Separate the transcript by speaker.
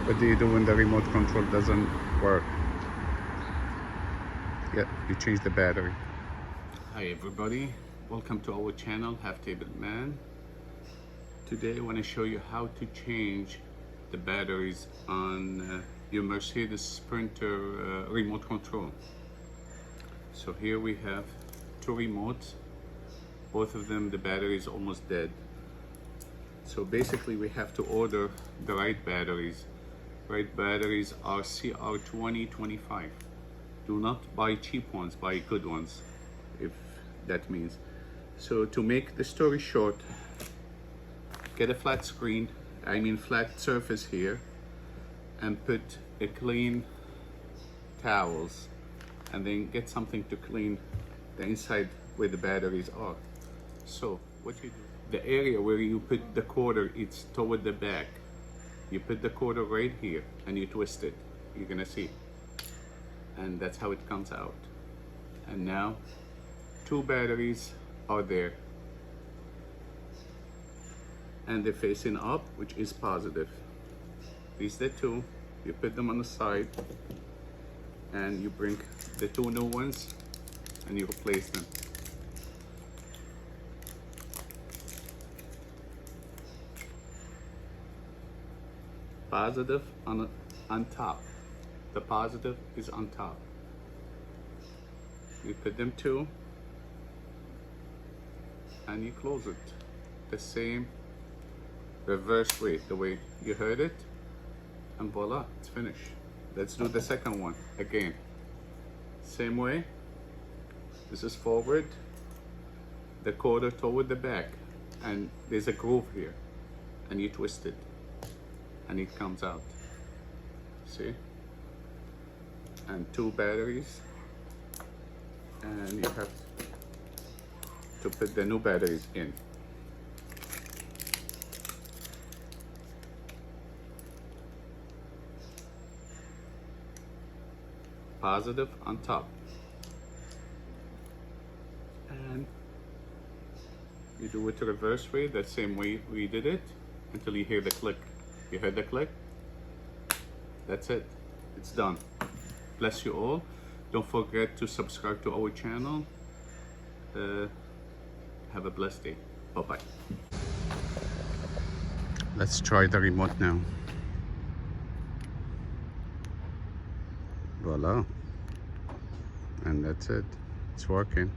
Speaker 1: What do you do when the remote control doesn't work? Yeah, you change the battery. Hi everybody, welcome to our channel Half Table Man. Today I want to show you how to change the batteries on your Mercedes Sprinter remote control. So here we have two remotes, both of them the battery is almost dead. So basically we have to order the right batteries. Right batteries are CR2025. Do not buy cheap ones, buy good ones, if that means. So to make the story short, get a flat screen, flat surface here, and put a clean towels, and then get something to clean the inside where the batteries are. So what you do, the area where you put the quarter, it's toward the back. You put the quarter right here and you twist it. You're gonna see. And that's how it comes out. And now, two batteries are there. And they're facing up, which is positive. These are the two. You put them on the side and you bring the two new ones and you replace them. Positive on top. The positive is on top. You put them two and you close it the same reverse way, the way you heard it, and voila, it's finished. Let's do the second one again. Same way. This is forward, the quarter toward the back, and there's a groove here, and you twist it and it comes out. See? And two batteries, and you have to put the new batteries in. Positive on top, and you do it the reverse way, the same way we did it, until you hear the click. You heard the click? That's it. It's done. Bless you all. Don't forget to subscribe to our channel. Have a blessed day. Bye-bye. Let's try the remote now. Voila. And that's it. It's working.